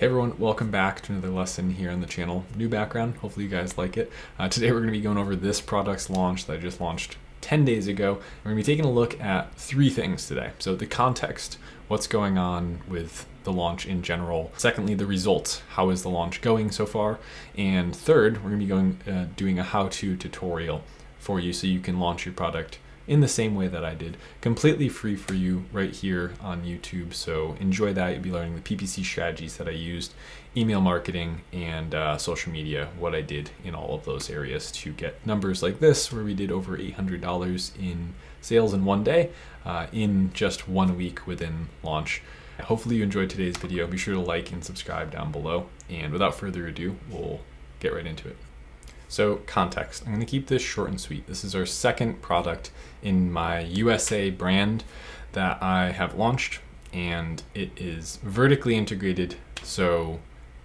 Hey everyone, welcome back to another lesson here on the channel. New background, hopefully you guys like it. Today we're going to be going over this product's launch that I just launched 10 days ago. We're going to be taking a look at three things today. So the context, what's going on with the launch in general. Secondly, the results, how is the launch going so far? And third, we're going to be doing a how-to tutorial for you so you can launch your product in the same way that I did, completely free for you right here on YouTube. So enjoy that. You'll be learning the PPC strategies that I used, email marketing, and social media, what I did in all of those areas to get numbers like this, where we did over $800 in sales in one day, in just 1 week within launch. Hopefully you enjoyed today's video. Be sure to like and subscribe down below. And without further ado, we'll get right into it. So context, I'm going to keep this short and sweet. This is our second product in my USA brand that I have launched, and it is vertically integrated. So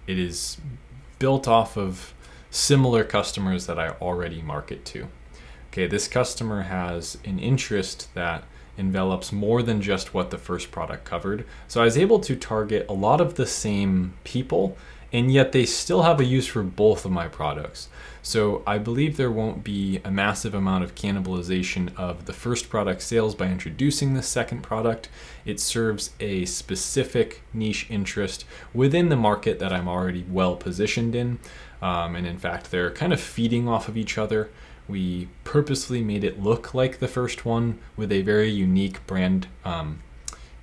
it is built off of similar customers that I already market to. Okay, this customer has an interest that envelops more than just what the first product covered. So I was able to target a lot of the same people, and yet they still have a use for both of my products. So I believe there won't be a massive amount of cannibalization of the first product sales by introducing the second product. It serves a specific niche interest within the market that I'm already well positioned in. And in fact, they're kind of feeding off of each other. We purposely made it look like the first one with a very unique brand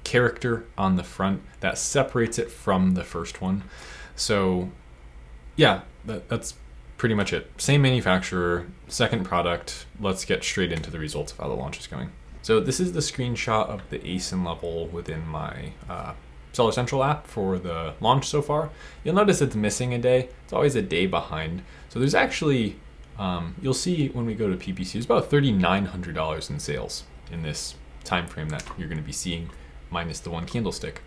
character on the front that separates it from the first one. So yeah, that's pretty much it. Same manufacturer, second product. Let's get straight into the results of how the launch is going. So this is the screenshot of the ASIN level within my Seller Central app for the launch so far. You'll notice it's missing a day. It's always a day behind. So there's actually, you'll see when we go to PPC, there's about $3,900 in sales in this time frame that you're going to be seeing, minus the one candlestick.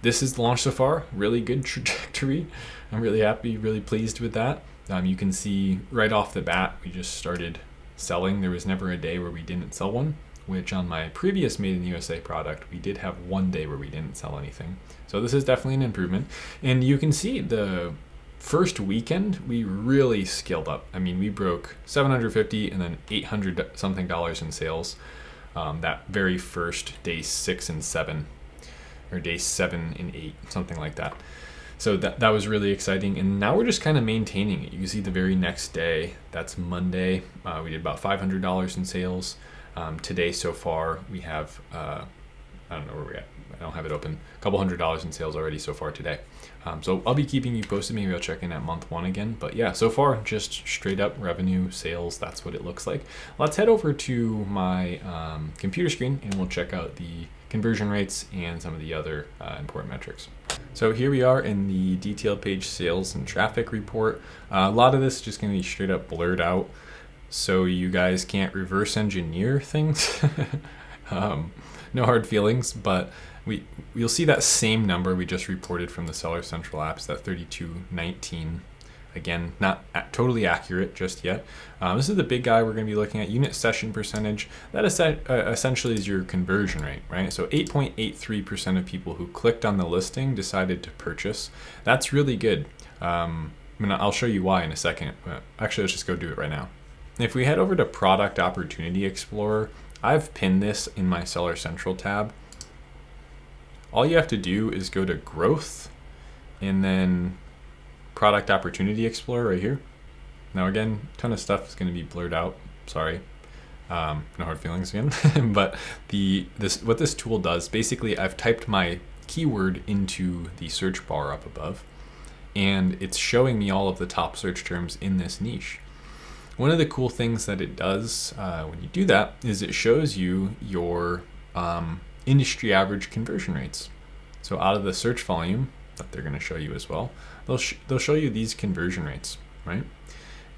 This is the launch so far, really good trajectory. I'm really happy, really pleased with that. You can see right off the bat, we just started selling. There was never a day where we didn't sell one, which on my previous Made in the USA product, we did have one day where we didn't sell anything. So this is definitely an improvement. And you can see the first weekend, we really scaled up. I mean, we broke $750 and then $800 something in sales that very first day 6 and 7. Or day 7 and 8, something like that. So that was really exciting. And now we're just kind of maintaining it. You can see the very next day, that's Monday, we did about $500 in sales. Today so far, we have, I don't know where we're at. I don't have it open. A couple $100 in sales already so far today. So I'll be keeping you posted. Maybe I'll check in at month 1 again. But yeah, so far, just straight up revenue, sales, that's what it looks like. Let's head over to my computer screen and we'll check out the conversion rates and some of the other important metrics. So here we are in the detailed page sales and traffic report. A lot of this is just going to be straight up blurred out so you guys can't reverse engineer things. No hard feelings, but we'll see that same number we just reported from the Seller Central apps, that 3219. Again, not totally accurate just yet. This is the big guy we're going to be looking at, unit session percentage. That essentially is your conversion rate, right? So 8.83% of people who clicked on the listing decided to purchase. That's really good. I'll show you why in a second. Actually, let's just go do it right now. If we head over to Product Opportunity Explorer, I've pinned this in my Seller Central tab. All you have to do is go to Growth and then Product Opportunity Explorer right here. Now again, a ton of stuff is going to be blurred out. Sorry, no hard feelings again. But what this tool does, basically, I've typed my keyword into the search bar up above, and it's showing me all of the top search terms in this niche. One of the cool things that it does when you do that is it shows you your industry average conversion rates. So out of the search volume that they're going to show you as well, they'll show you these conversion rates, right?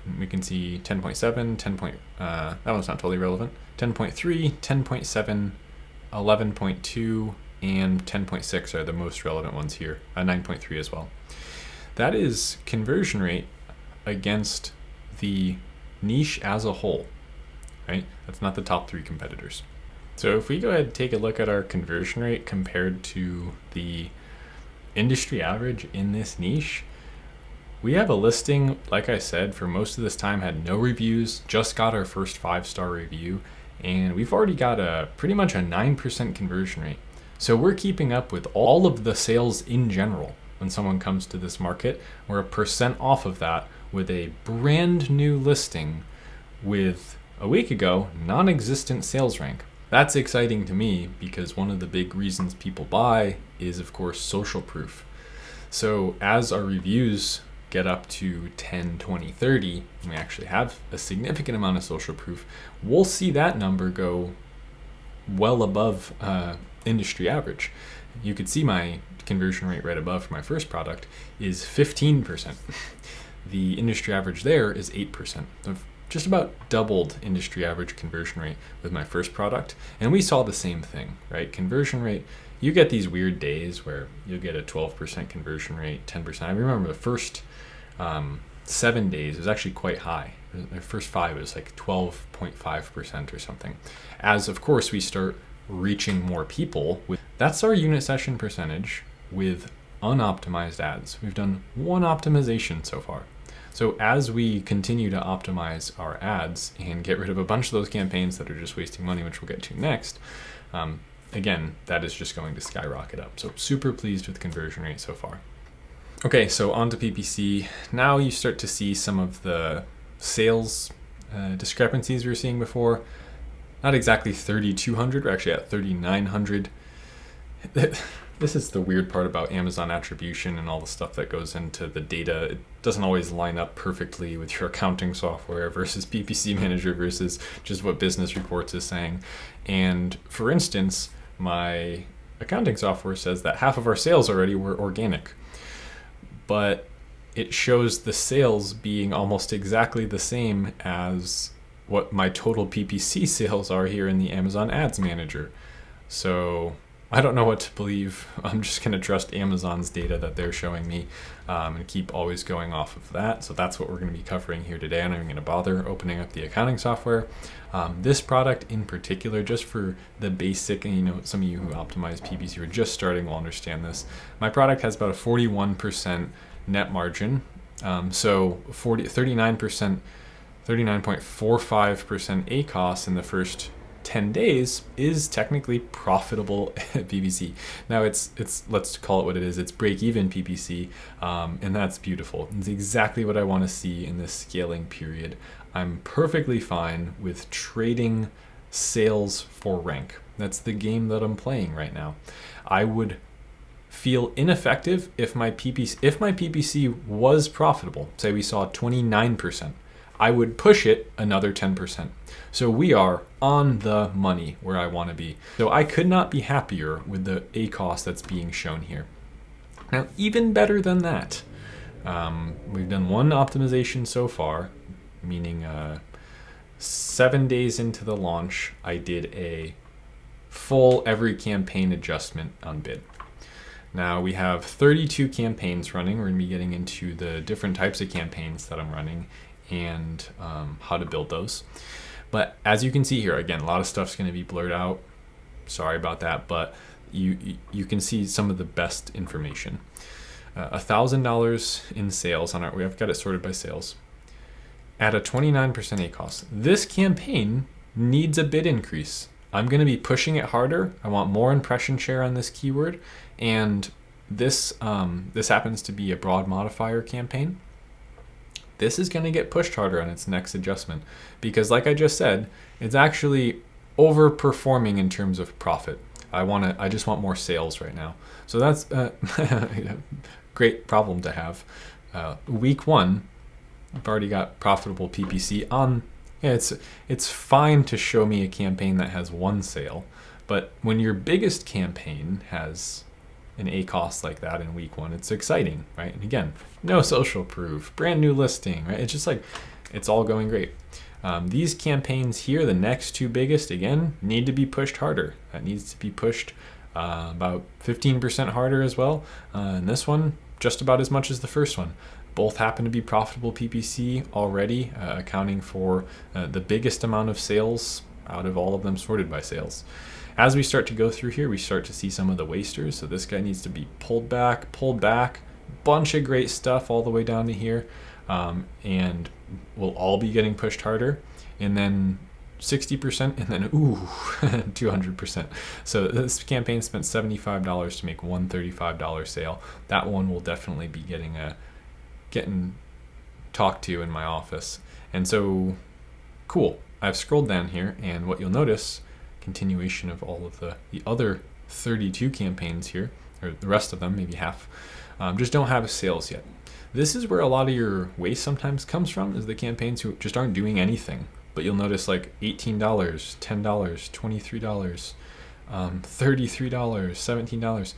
And we can see 10.7, 10. That one's not totally relevant. 10.3, 10.7, 11.2, and 10.6 are the most relevant ones here. 9.3 as well. That is conversion rate against the niche as a whole, right? That's not the top 3 competitors. So if we go ahead and take a look at our conversion rate compared to the industry average in this niche. We have a listing, like I said, for most of this time had no reviews, just got our first 5-star review, and we've already got pretty much a 9% conversion rate. So we're keeping up with all of the sales in general. When someone comes to this market, we're 1% off of that with a brand new listing with, a week ago, non-existent sales rank. That's exciting to me because one of the big reasons people buy is, of course, social proof. So as our reviews get up to 10, 20, 30, and we actually have a significant amount of social proof, we'll see that number go well above industry average. You could see my conversion rate right above for my first product is 15%. The industry average there is 8%. I've just about doubled industry average conversion rate with my first product. And we saw the same thing, right? Conversion rate, you get these weird days where you'll get a 12% conversion rate, 10%. I remember the first 7 days was actually quite high. The first 5 was like 12.5% or something. As of course we start reaching more people, that's our unit session percentage with unoptimized ads. We've done one optimization so far. So as we continue to optimize our ads and get rid of a bunch of those campaigns that are just wasting money, which we'll get to next, again, that is just going to skyrocket up. So super pleased with conversion rate so far. Okay, so on to PPC. Now you start to see some of the sales discrepancies we were seeing before. Not exactly 3,200, we're actually at 3,900. This is the weird part about Amazon attribution and all the stuff that goes into the data. It doesn't always line up perfectly with your accounting software versus PPC Manager versus just what Business Reports is saying. And for instance, my accounting software says that half of our sales already were organic, but it shows the sales being almost exactly the same as what my total PPC sales are here in the Amazon Ads Manager. So I don't know what to believe. I'm just going to trust Amazon's data that they're showing me and keep always going off of that. So that's what we're going to be covering here today. I'm not even going to bother opening up the accounting software. This product in particular, just for the basic, and some of you who optimize PPC who are just starting will understand this. My product has about a 41% net margin. So 39%, 39.45% ACOS in the first 10 days is technically profitable PPC. Now it's let's call it what it is. It's break-even PPC, and that's beautiful. It's exactly what I want to see in this scaling period. I'm perfectly fine with trading sales for rank. That's the game that I'm playing right now. I would feel ineffective if my PPC was profitable. Say we saw 29%. I would push it another 10%. So we are on the money where I want to be. So I could not be happier with the ACOS that's being shown here. Now, even better than that, we've done one optimization so far, meaning 7 days into the launch, I did a full every campaign adjustment on bid. Now we have 32 campaigns running. We're going to be getting into the different types of campaigns that I'm running and how to build those. But as you can see here, again, a lot of stuff's going to be blurred out. Sorry about that, but you can see some of the best information. $1,000 in sales on our, we have got it sorted by sales at a 29% ACOS. This campaign needs a bid increase. I'm going to be pushing it harder. I want more impression share on this keyword, and this happens to be a broad modifier campaign. This is going to get pushed harder on its next adjustment because, like I just said, it's actually overperforming in terms of profit. I just want more sales right now. So that's a great problem to have. Week 1, I've already got profitable PPC on. Yeah, it's fine to show me a campaign that has one sale, but when your biggest campaign has an ACOS like that in week 1, it's exciting, right? And again, no social proof, brand new listing, right? It's just like, it's all going great. These campaigns here, the next 2 biggest, again, need to be pushed harder. That needs to be pushed about 15% harder as well. And this one, just about as much as the first one. Both happen to be profitable PPC already, accounting for the biggest amount of sales out of all of them sorted by sales. As we start to go through here, we start to see some of the wasters. So this guy needs to be pulled back, bunch of great stuff all the way down to here. And we'll all be getting pushed harder. And then 60%, and then 200%. So this campaign spent $75 to make one $35 sale. That one will definitely be getting talked to in my office. And so cool. I've scrolled down here, and what you'll notice, continuation of all of the other 32 campaigns here, or the rest of them, maybe half, just don't have sales yet. This is where a lot of your waste sometimes comes from, is the campaigns who just aren't doing anything. But you'll notice like $18, $10, $23, $33, $17.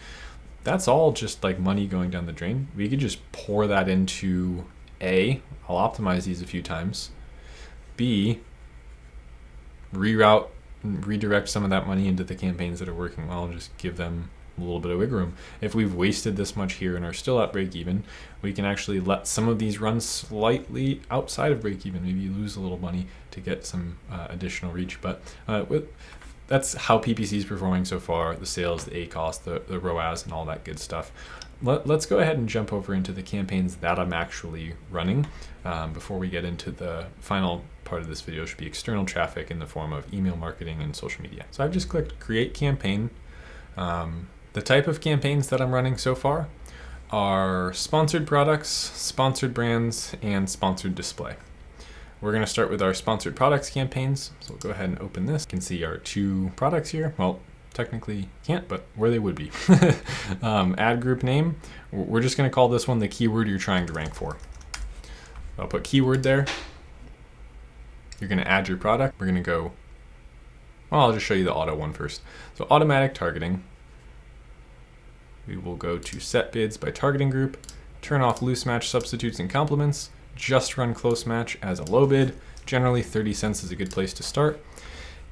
That's all just like money going down the drain. We could just pour that into A, I'll optimize these a few times. B, redirect some of that money into the campaigns that are working well, and just give them a little bit of wiggle room. If we've wasted this much here and are still at break even, we can actually let some of these run slightly outside of break even. Maybe you lose a little money to get some additional reach, but that's how PPC is performing so far. The sales, the ACoS, the ROAS, and all that good stuff. Let's go ahead and jump over into the campaigns that I'm actually running before we get into the final part of this video, should be external traffic in the form of email marketing and social media. So I've just clicked create campaign. The type of campaigns that I'm running so far are sponsored products, sponsored brands, and sponsored display. We're going to start with our sponsored products campaigns. So we'll go ahead and open this. You can see our 2 products here. Well, technically can't, but where they would be. Ad group name. We're just going to call this one the keyword you're trying to rank for. I'll put keyword there. You're going to add your product. We're going to go, well, I'll just show you the auto one first. So automatic targeting. We will go to set bids by targeting group, turn off loose match substitutes and complements, just run close match as a low bid. Generally 30 cents is a good place to start.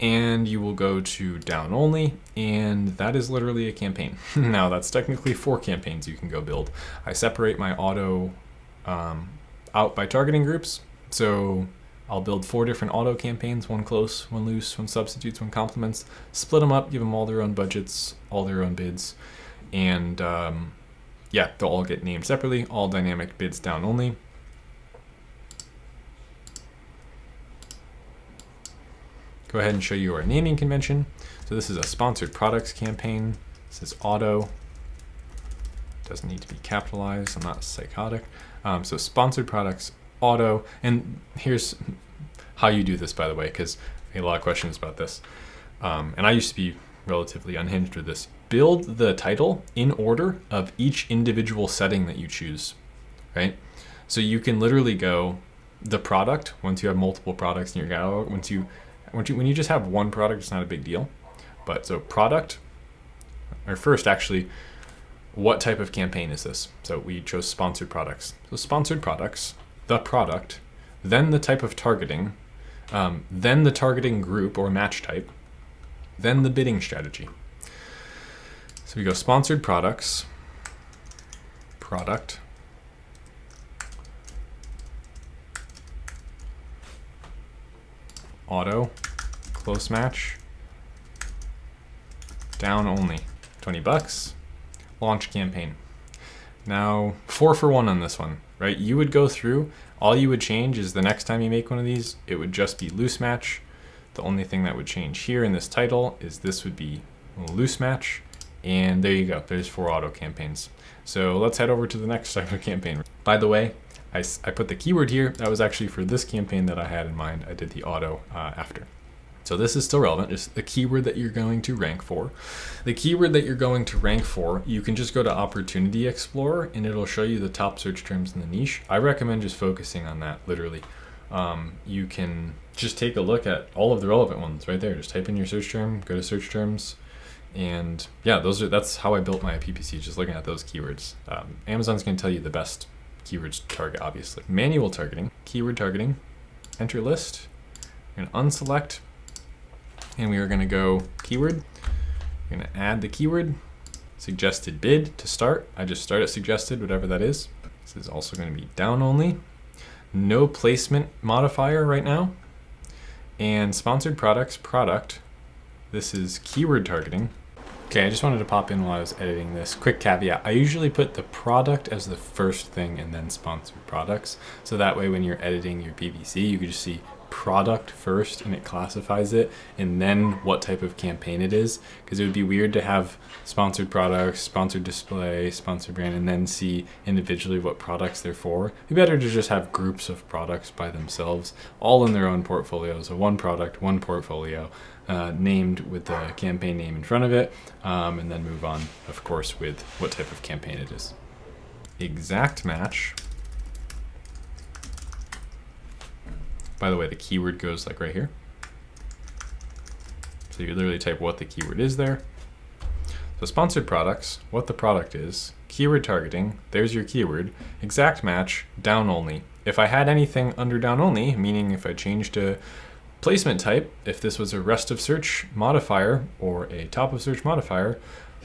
And you will go to down only, and that is literally a campaign. Now that's technically 4 campaigns you can go build. I separate my auto out by targeting groups. So I'll build 4 different auto campaigns, 1 close, 1 loose, 1 substitutes, 1 complements, split them up, give them all their own budgets, all their own bids. And yeah, they'll all get named separately, all dynamic bids down only. Go ahead and show you our naming convention. So this is a sponsored products campaign. This is auto. Doesn't need to be capitalized, I'm not psychotic. So sponsored products, auto, and here's how you do this, by the way, because I get a lot of questions about this. And I used to be relatively unhinged with this. Build the title in order of each individual setting that you choose, right? So you can literally go the product once you have multiple products in your catalog. When you just have one product, it's not a big deal. But so product, or first actually, what type of campaign is this? So we chose sponsored products. So sponsored products, the product, then the type of targeting, then the targeting group or match type, then the bidding strategy. So we go sponsored products, product, auto, close match, down only, $20, launch campaign. Now 4 for 1 on this one, right? You would go through, all you would change is the next time you make one of these, it would just be loose match. The only thing that would change here in this title is this would be loose match. And there you go, there's 4 auto campaigns. So let's head over to the next type of campaign. By the way, I put the keyword here. That was actually for this campaign that I had in mind. I did the auto after. So this is still relevant. It's the keyword that you're going to rank for. The keyword that you're going to rank for, you can just go to Opportunity Explorer and it'll show you the top search terms in the niche. I recommend just focusing on that, literally. You can just take a look at all of the relevant ones right there. Just type in your search term, go to search terms. And yeah, that's how I built my PPC, just looking at those keywords. Amazon's going to tell you the best keywords to target, obviously. Manual targeting, keyword targeting, enter list. We're going to unselect, and we are going to go keyword. We're going to add the keyword, suggested bid to start. I just start at suggested, whatever that is. This is also going to be down only. No placement modifier right now. And sponsored products, product, This is keyword targeting. Okay, I just wanted to pop in while I was editing this. Quick caveat, I usually put the product as the first thing and then sponsored products. So that way when you're editing your PPC, you can just see product first and it classifies it, and then what type of campaign it is. Because it would be weird to have sponsored products, sponsored display, sponsored brand, and then see individually what products they're for. It'd be better to just have groups of products by themselves, all in their own portfolio. So one product, one portfolio. Named with the campaign name in front of it, and then move on, of course, with what type of campaign it is. Exact match. By the way, the keyword goes like right here. So you literally type what the keyword is there. So sponsored products, what the product is, keyword targeting, there's your keyword, exact match, down only. If I had anything under down only, meaning if I changed to placement type, if this was a rest of search modifier or a top of search modifier,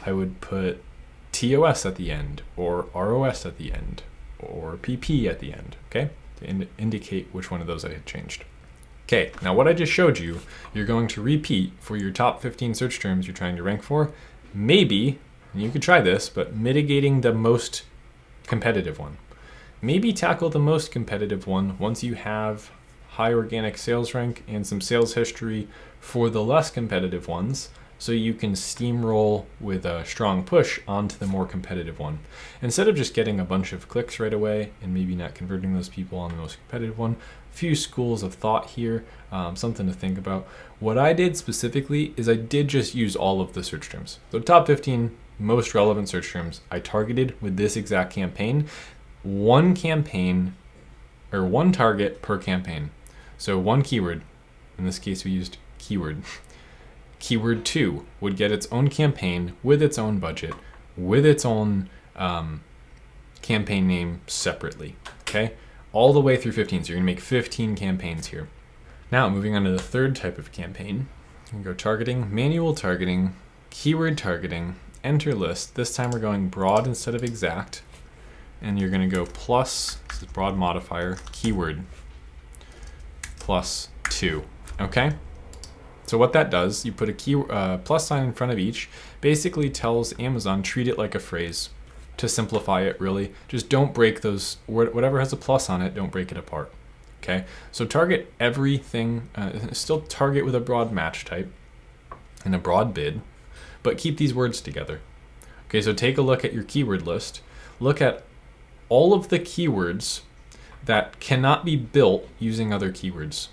I would put TOS at the end, or ROS at the end, or PP at the end, okay? To indicate which one of those I had changed. Okay, now what I just showed you, you're going to repeat for your top 15 search terms you're trying to rank for. Maybe, and you could try this, but mitigating the most competitive one. Maybe tackle the most competitive one once you have high organic sales rank and some sales history for the less competitive ones, so you can steamroll with a strong push onto the more competitive one. Instead of just getting a bunch of clicks right away and maybe not converting those people on the most competitive one, a few schools of thought here, something to think about. What I did specifically is I did just use all of the search terms. The top 15 most relevant search terms I targeted with this exact campaign. One campaign, or one target per campaign. So one keyword, in this case we used keyword. Keyword 2 would get its own campaign with its own budget, with its own campaign name separately, okay? All the way through 15, so you're gonna make 15 campaigns here. Now moving on to the third type of campaign, you can go targeting, manual targeting, keyword targeting, enter list. This time we're going broad instead of exact, and you're gonna go plus, this is broad modifier, keyword, plus 2, okay? So what that does, you put a plus sign in front of each, basically tells Amazon treat it like a phrase. To simplify it really, just don't break those, whatever has a plus on it, don't break it apart, okay? So target everything, still target with a broad match type and a broad bid, but keep these words together. Okay, so take a look at your keyword list, look at all of the keywords that cannot be built using other keywords.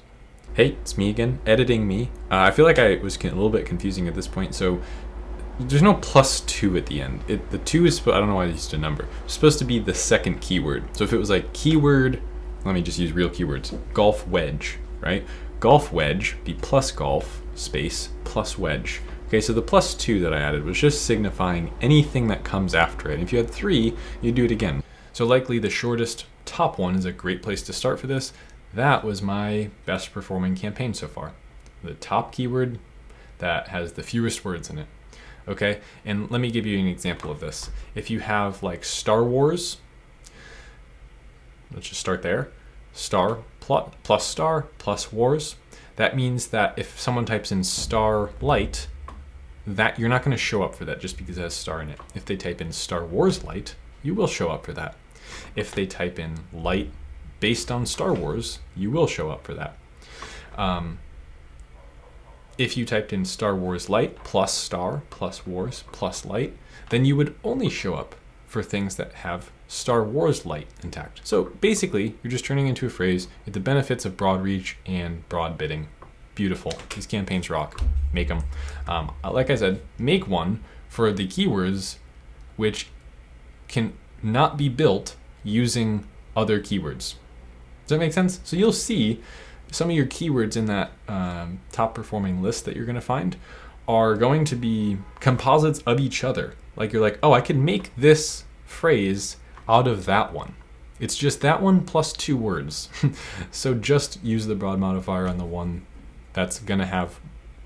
Hey, it's me again, editing me. I feel like I was a little bit confusing at this point. So there's no plus 2 at the end. The 2 is, I don't know why I used a number. It's supposed to be the second keyword. So if it was like keyword, let me just use real keywords. Golf wedge, right? Golf wedge, be plus golf, space, plus wedge. Okay, so the plus 2 that I added was just signifying anything that comes after it. And if you had 3, you'd do it again. So likely the shortest top one is a great place to start for this. That was my best performing campaign so far. The top keyword that has the fewest words in it. Okay, and let me give you an example of this. If you have like Star Wars, let's just start there. Star plus star plus wars. That means that if someone types in Star Light, that you're not going to show up for that just because it has star in it. If they type in Star Wars Light, you will show up for that. If they type in light based on Star Wars, you will show up for that. If you typed in Star Wars Light plus star plus wars plus light, then you would only show up for things that have Star Wars Light intact. So basically, you're just turning into a phrase with the benefits of broad reach and broad bidding. Beautiful. These campaigns rock. Make them. Like I said, make one for the keywords which can not be built using other keywords. Does that make sense? So you'll see some of your keywords in that top performing list that you're going to find are going to be composites of each other. Like you're like, oh, I can make this phrase out of that one. It's just that one plus 2 words. So just use the broad modifier on the one that's going to have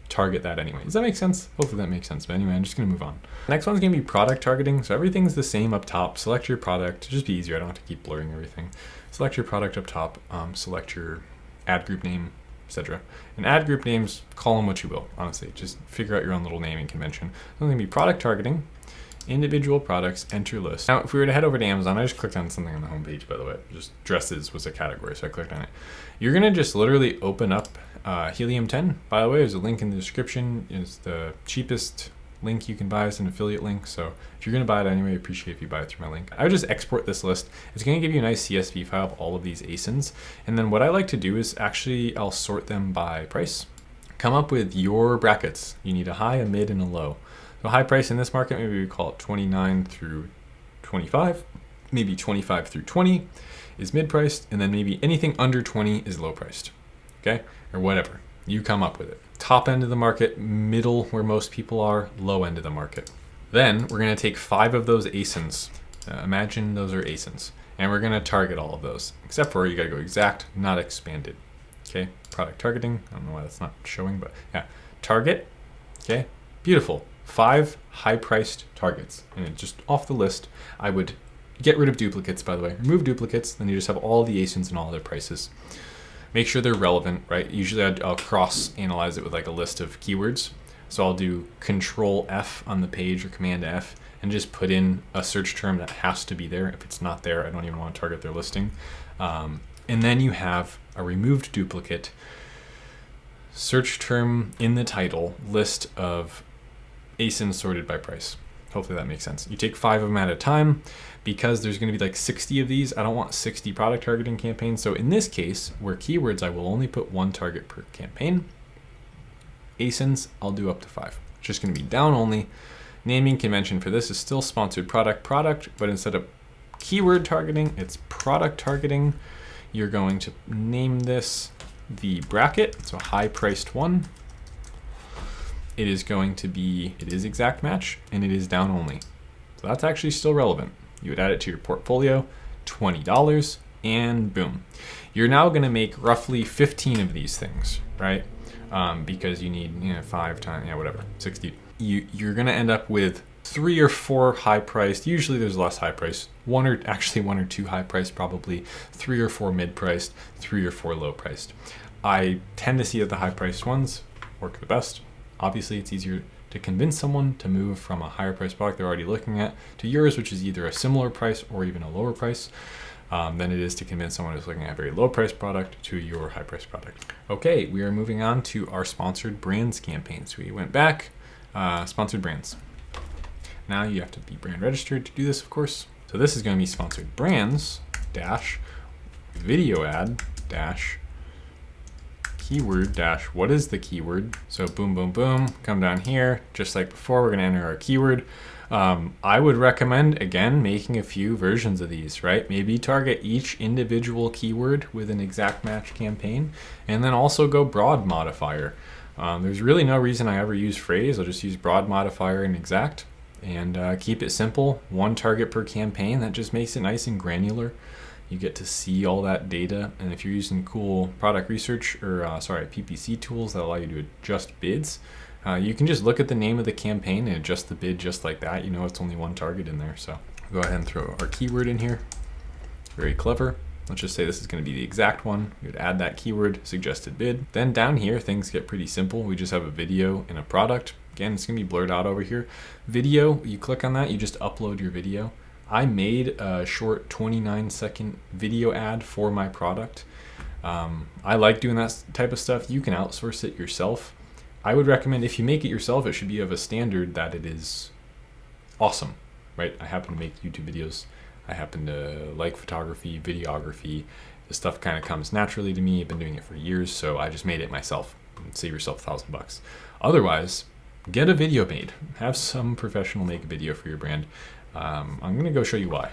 target that anyway. Does that make sense? Hopefully that makes sense. But anyway, I'm just going to move on. Next one's going to be product targeting. So everything's the same up top. Select your product. Just be easier. I don't have to keep blurring everything. Select your product up top. Select your ad group name. etc. And ad group names, call them what you will, honestly. Just figure out your own little naming convention. It's going to be product targeting, individual products, enter list. Now, if we were to head over to Amazon, I just clicked on something on the homepage, by the way. Just dresses was a category, so I clicked on it. You're going to just literally open up Helium 10. By the way, there's a link in the description. It's the cheapest link you can buy as an affiliate link. So if you're going to buy it anyway, I appreciate if you buy it through my link. I would just export this list. It's going to give you a nice CSV file of all of these ASINs. And then what I like to do is actually I'll sort them by price. Come up with your brackets. You need a high, a mid, and a low. So high price in this market, maybe we call it 29 through 25. Maybe 25 through 20 is mid-priced. And then maybe anything under 20 is low-priced. Okay? Or whatever. You come up with it. Top end of the market, middle where most people are, low end of the market. Then we're going to take 5 of those ASINs. Imagine those are ASINs. And we're going to target all of those. Except for you got to go exact, not expanded. Okay, product targeting. I don't know why that's not showing, but yeah. Target. Okay, beautiful. 5 high-priced targets. And just off the list, I would get rid of duplicates, by the way. Remove duplicates, then you just have all the ASINs and all their prices. Make sure they're relevant, right? Usually I'll cross-analyze it with like a list of keywords. So I'll do Control F on the page or Command F and just put in a search term that has to be there. If it's not there, I don't even want to target their listing. And then you have a removed duplicate, search term in the title, list of ASINs sorted by price. Hopefully that makes sense. You take 5 of them at a time because there's going to be like 60 of these. I don't want 60 product targeting campaigns. So in this case, where keywords, I will only put 1 target per campaign. ASINs, I'll do up to 5. It's just going to be down only. Naming convention for this is still sponsored product, but instead of keyword targeting, it's product targeting. You're going to name this the bracket, so high priced one. It is going to be, it is exact match, and it is down only. So that's actually still relevant. You would add it to your portfolio, $20, and boom. You're now gonna make roughly 15 of these things, right? Because you need 5 times, whatever, 60. You're gonna end up with 3 or 4 high priced, usually there's less high priced, 1 or 2 high priced probably, 3 or 4 mid priced, 3 or 4 low priced. I tend to see that the high priced ones work the best. Obviously, it's easier to convince someone to move from a higher price product they're already looking at to yours, which is either a similar price or even a lower price, than it is to convince someone who's looking at a very low price product to your high price product. Okay, we are moving on to our sponsored brands campaigns. We went back, sponsored brands. Now you have to be brand registered to do this, of course. So this is going to be sponsored brands dash video ad dash keyword dash what is the keyword. So boom, boom, boom, come down here. Just like before, we're going to enter our keyword. I would recommend, again, making a few versions of these, right? Maybe target each individual keyword with an exact match campaign, and then also go broad modifier. There's really no reason I ever use phrase. I'll just use broad modifier and exact, and keep it simple. 1 target per campaign. That just makes it nice and granular. You get to see all that data, and if you're using cool product research or PPC tools that allow you to adjust bids, you can just look at the name of the campaign and adjust the bid just like that. You know it's only 1 target in there. So go ahead and throw our keyword in here. Very clever. Let's just say this is going to be the exact one. We would add that keyword, suggested bid. Then down here, things get pretty simple. We just have a video and a product. Again, it's going to be blurred out over here. Video, you click on that, you just upload your video. I made a short 29-second video ad for my product. I like doing that type of stuff. You can outsource it yourself. I would recommend if you make it yourself, it should be of a standard that it is awesome, right? I happen to make YouTube videos. I happen to like photography, videography. This stuff kind of comes naturally to me. I've been doing it for years, so I just made it myself. Save yourself $1,000. Otherwise, get a video made. Have some professional make a video for your brand. I'm going to go show you why.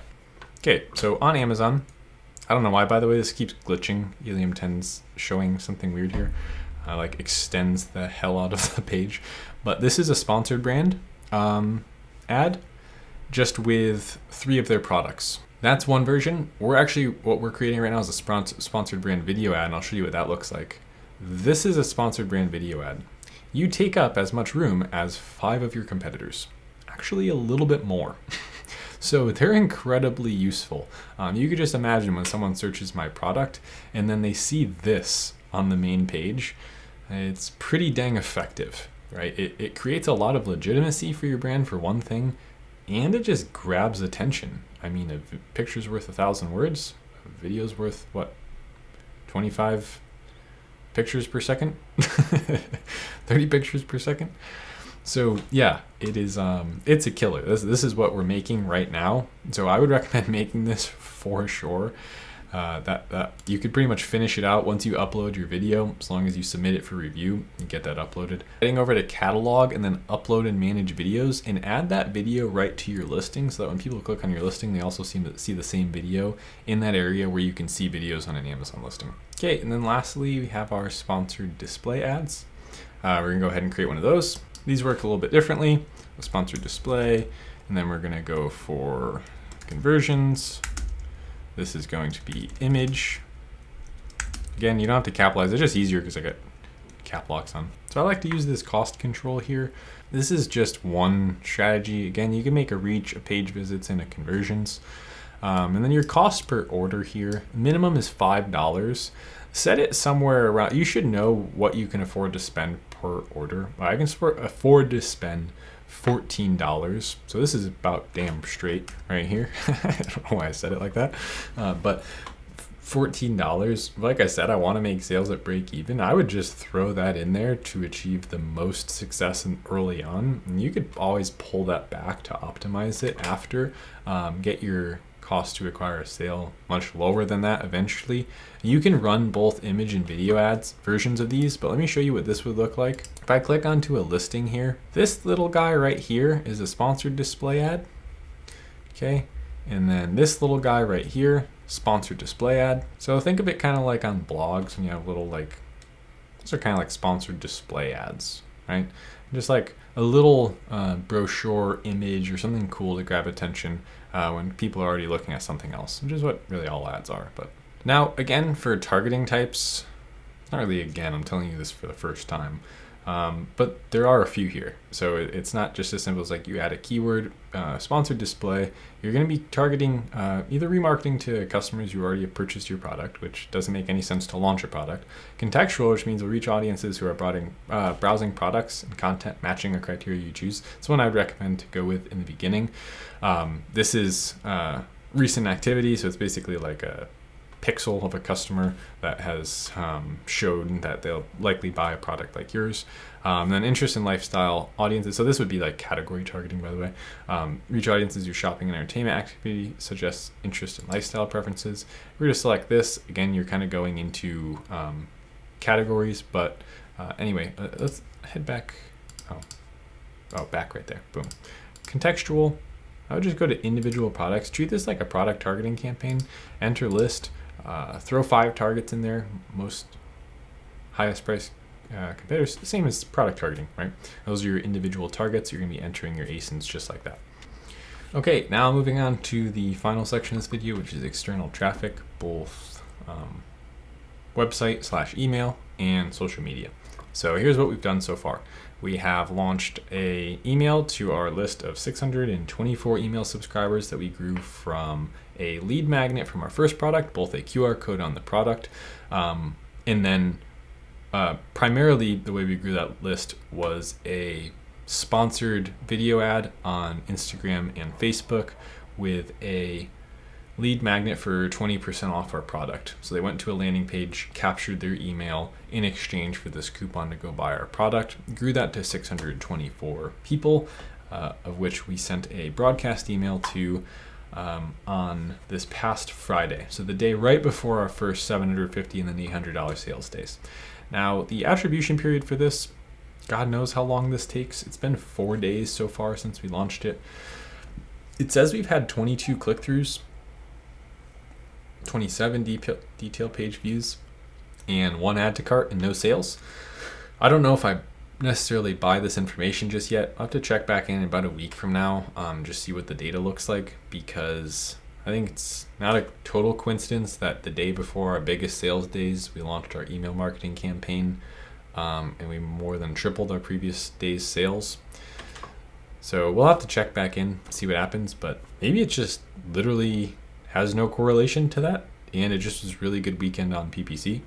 Okay, so on Amazon, I don't know why, by the way, this keeps glitching. Helium 10's showing something weird here. Like extends the hell out of the page. But this is a sponsored brand ad, just with 3 of their products. That's one version. What we're creating right now is a sponsored brand video ad, and I'll show you what that looks like. This is a sponsored brand video ad. You take up as much room as 5 of your competitors. Actually, a little bit more. So they're incredibly useful. You could just imagine when someone searches my product and then they see this on the main page, it's pretty dang effective, right? It creates a lot of legitimacy for your brand for one thing, and it just grabs attention. I mean, a picture's worth 1,000 words, a video's worth what, 25 pictures per second, 30 pictures per second. So yeah, it is. It's a killer. This is what we're making right now. So I would recommend making this for sure. That you could pretty much finish it out once you upload your video, as long as you submit it for review and get that uploaded. Heading over to catalog and then upload and manage videos, and add that video right to your listing, so that when people click on your listing, they also see the same video in that area where you can see videos on an Amazon listing. Okay, and then lastly, we have our sponsored display ads. We're gonna go ahead and create one of those. These work a little bit differently. A sponsored display, and then we're gonna go for conversions. This is going to be image. Again, you don't have to capitalize. It's just easier because I got cap locks on. So I like to use this cost control here. This is just one strategy. Again, you can make a reach, a page visits, and a conversions. And then your cost per order here, minimum is $5. Set it somewhere around, you should know what you can afford to spend per order. I can afford to spend $14. So this is about damn straight right here. I don't know why I said it like that. But $14, like I said, I want to make sales at break even. I would just throw that in there to achieve the most success early on. And you could always pull that back to optimize it after. Get your cost to acquire a sale much lower than that eventually. You can run both image and video ads versions of these, but let me show you what this would look like. If I click onto a listing here, this little guy right here is a sponsored display ad. Okay, and then this little guy right here, sponsored display ad. So think of it kind of like on blogs when you have little like, these are kind of like sponsored display ads, right? Just like a little brochure image or something cool to grab attention when people are already looking at something else, which is what really all ads are. But now again, for targeting types, not really again, I'm telling you this for the first time, but there are a few here. So it's not just as simple as like you add a keyword, sponsored display. You're going to be targeting either remarketing to customers who already have purchased your product, which doesn't make any sense to launch a product. Contextual, which means we'll reach audiences who are browsing products and content matching a criteria you choose. It's one I would recommend to go with in the beginning. This is recent activity, so it's basically like a pixel of a customer that has shown that they'll likely buy a product like yours. Then interest in lifestyle audiences. So this would be like category targeting, by the way. Reach audiences who shopping and entertainment activity suggests interest in lifestyle preferences. If we were to select this, again, you're kind of going into categories. But anyway, let's head back. Oh, back right there. Boom. Contextual. I would just go to individual products. Treat this like a product targeting campaign. Enter list. Throw 5 targets in there, most highest price competitors, same as product targeting, right? Those are your individual targets. You're going to be entering your ASINs just like that. Okay, now moving on to the final section of this video, which is external traffic, both website/email and social media. So here's what we've done so far. We have launched an email to our list of 624 email subscribers that we grew from a lead magnet from our first product, both a QR code on the product, and then primarily the way we grew that list was a sponsored video ad on Instagram and Facebook with a lead magnet for 20% off our product. So they went to a landing page, captured their email in exchange for this coupon to go buy our product, grew that to 624 people, of which we sent a broadcast email to on this past Friday. So the day right before our first $750 and then $800 sales days. Now the attribution period for this, God knows how long this takes. It's been 4 days so far since we launched it. It says we've had 22 click-throughs, 27 detail page views, and 1 add to cart and no sales. I don't know if I necessarily buy this information just yet. I'll have to check back in about a week from now, just see what the data looks like, because I think it's not a total coincidence that the day before our biggest sales days, we launched our email marketing campaign, and we more than tripled our previous day's sales. So we'll have to check back in, see what happens, but maybe it's just literally has no correlation to that, and it just was a really good weekend on PPC.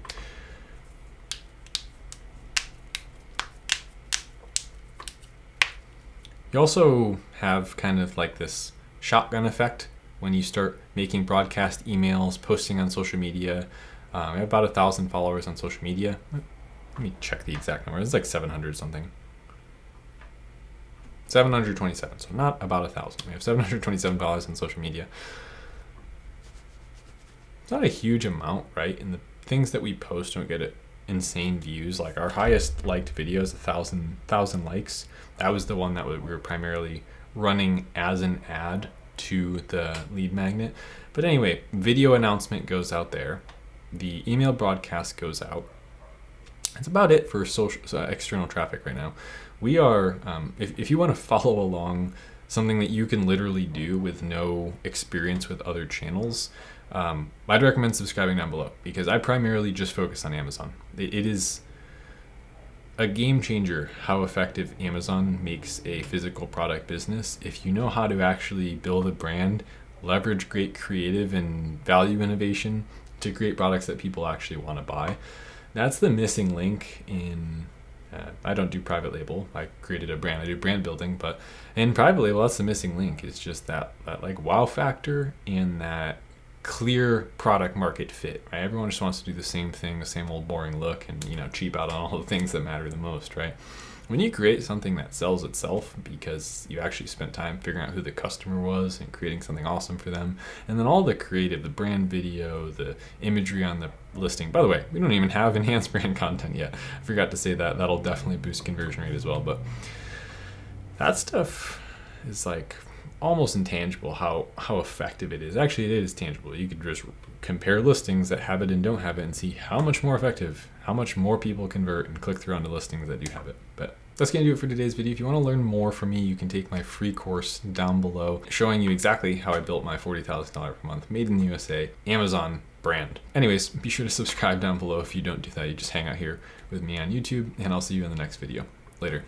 You also have kind of like this shotgun effect when you start making broadcast emails, posting on social media. I have about 1,000 followers on social media. Let me check the exact number. It's like 700 something. 727, so not about 1,000. We have 727 followers on social media. It's not a huge amount, right? And the things that we post don't get insane views. Like our highest liked video is 1,000 likes. That was the one that we were primarily running as an ad to the lead magnet. But anyway, video announcement goes out there. The email broadcast goes out. That's about it for social external traffic right now. We are, if you want to follow along something that you can literally do with no experience with other channels, I'd recommend subscribing down below, because I primarily just focus on Amazon. It is a game changer how effective Amazon makes a physical product business if you know how to actually build a brand, leverage great creative and value innovation to create products that people actually want to buy. That's the missing link in, I don't do private label. I created a brand, I do brand building, but in private label, that's the missing link. It's just that like wow factor and that clear product market fit, right? Everyone just wants to do the same thing, the same old boring look, and cheap out on all the things that matter the most, right? When you create something that sells itself because you actually spent time figuring out who the customer was and creating something awesome for them, and then all the creative, the brand video, the imagery on the listing. By the way, we don't even have enhanced brand content yet. I forgot to say that. That'll definitely boost conversion rate as well, but that stuff is like almost intangible how effective it is. Actually, it is tangible. You could just compare listings that have it and don't have it and see how much more effective, how much more people convert and click through onto listings that do have it. But that's going to do it for today's video. If you want to learn more from me, you can take my free course down below showing you exactly how I built my $40,000 per month made in the USA Amazon brand. Anyways, be sure to subscribe down below. If you don't do that, you just hang out here with me on YouTube, and I'll see you in the next video. Later.